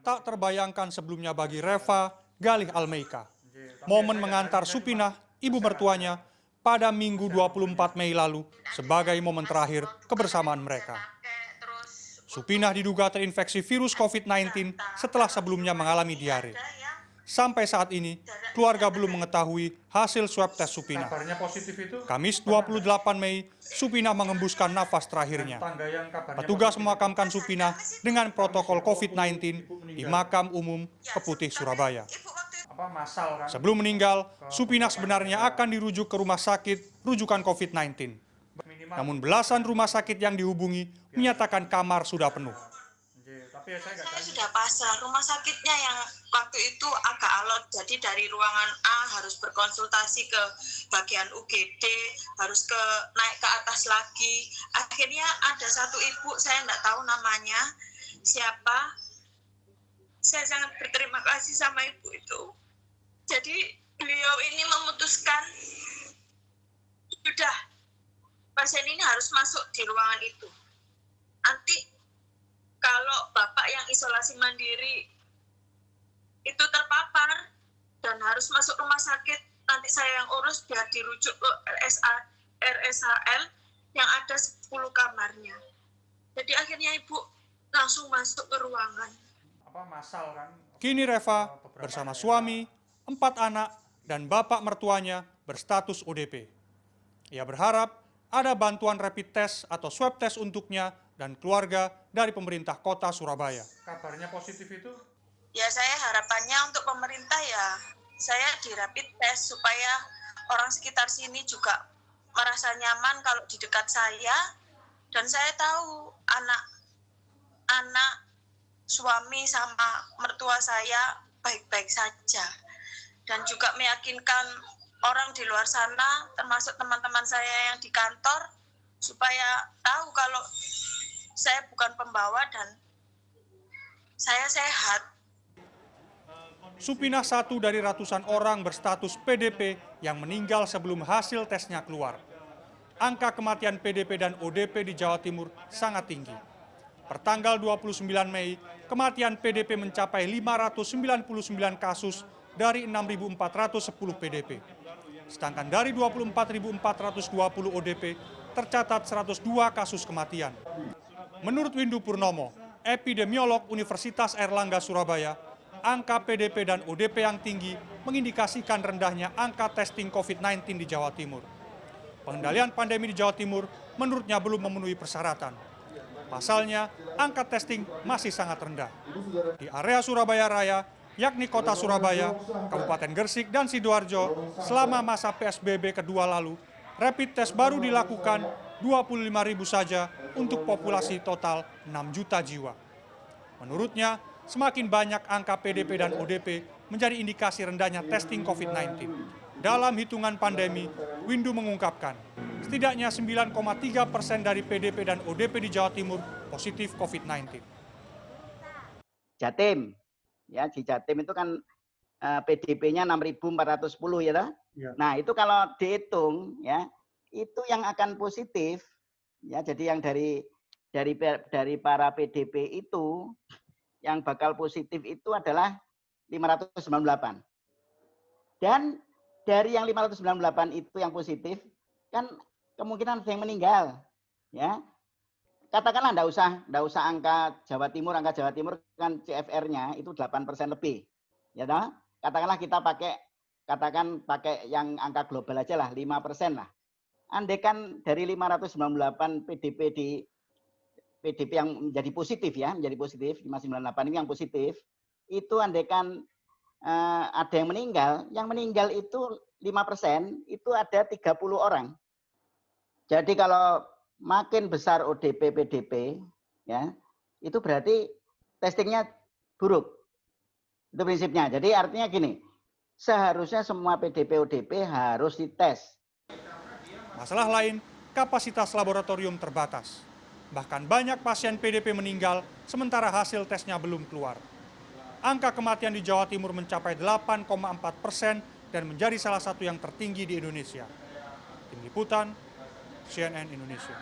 Tak terbayangkan sebelumnya bagi Reva Galih Almeika. Momen mengantar Supinah, ibu mertuanya, pada Minggu 24 Mei lalu sebagai momen terakhir kebersamaan mereka. Supinah diduga terinfeksi virus COVID-19 setelah sebelumnya mengalami diare. Sampai saat ini, keluarga belum mengetahui hasil swab tes Supinah. Kamis 28 Mei, Supinah mengembuskan nafas terakhirnya. Petugas memakamkan Supinah dengan protokol COVID-19 di Makam Umum Keputih, Surabaya. Sebelum meninggal, Supinah sebenarnya akan dirujuk ke rumah sakit rujukan COVID-19. Namun belasan rumah sakit yang dihubungi menyatakan kamar sudah penuh. Saya sudah pasrah, rumah sakitnya yang waktu itu agak alot, jadi dari ruangan A harus berkonsultasi ke bagian UGD, harus naik ke atas lagi. Akhirnya ada satu ibu, saya tidak tahu namanya siapa. Saya sangat berterima kasih sama ibu itu. Jadi beliau ini memutuskan, sudah, pasien ini harus masuk di ruangan itu. Nanti kalau bapak yang isolasi mandiri itu terpapar dan harus masuk rumah sakit, nanti saya yang urus biar dirujuk ke RSHL yang ada 10 kamarnya. Jadi akhirnya ibu langsung masuk ke ruangan. Kini Reva bersama suami, 4 anak, dan bapak mertuanya berstatus ODP. Ia berharap ada bantuan rapid test atau swab test untuknya dan keluarga dari pemerintah kota Surabaya. Kabarnya positif itu? Ya, saya harapannya untuk pemerintah ya, saya di rapid test supaya orang sekitar sini juga merasa nyaman kalau di dekat saya. Dan saya tahu anak, suami sama mertua saya baik-baik saja. Dan juga meyakinkan orang di luar sana, termasuk teman-teman saya yang di kantor, supaya tahu kalau saya bukan pembawa dan saya sehat. Supinah satu dari ratusan orang berstatus PDP yang meninggal sebelum hasil tesnya keluar. Angka kematian PDP dan ODP di Jawa Timur sangat tinggi. Pertanggal 29 Mei, kematian PDP mencapai 599 kasus dari 6.410 PDP. Sedangkan dari 24.420 ODP, tercatat 102 kasus kematian. Menurut Windu Purnomo, epidemiolog Universitas Airlangga Surabaya, angka PDP dan ODP yang tinggi mengindikasikan rendahnya angka testing COVID-19 di Jawa Timur. Pengendalian pandemi di Jawa Timur menurutnya belum memenuhi persyaratan. Pasalnya, angka testing masih sangat rendah. Di area Surabaya Raya, yakni kota Surabaya, Kabupaten Gresik, dan Sidoarjo, selama masa PSBB kedua lalu, rapid test baru dilakukan 25.000 saja untuk populasi total 6 juta jiwa. Menurutnya, semakin banyak angka PDP dan ODP menjadi indikasi rendahnya testing COVID-19. Dalam hitungan pandemi, Windu mengungkapkan, setidaknya 9,3% dari PDP dan ODP di Jawa Timur positif COVID-19. Jatim, ya di Jatim itu kan PDP-nya 6.410 ya, ya. Nah itu kalau dihitung ya, itu yang akan positif ya, jadi yang dari para PDP itu yang bakal positif itu adalah 598. Dan dari yang 598 itu yang positif kan kemungkinan ada yang meninggal ya. Katakanlah enggak usah angka Jawa Timur kan CFR-nya itu 8% lebih. Ya toh? Katakanlah kita pakai yang angka global aja lah, 5% lah. Andai kan dari 598 PDP yang menjadi positif ya, menjadi positif, 598 ini yang positif, itu andai kan ada yang meninggal itu 5%, itu ada 30 orang. Jadi kalau makin besar ODP, PDP, ya, itu berarti testingnya buruk. Itu prinsipnya. Jadi artinya gini, seharusnya semua PDP, ODP harus dites. Masalah lain, kapasitas laboratorium terbatas. Bahkan banyak pasien PDP meninggal sementara hasil tesnya belum keluar. Angka kematian di Jawa Timur mencapai 8,4% dan menjadi salah satu yang tertinggi di Indonesia. Tim Liputan, CNN Indonesia.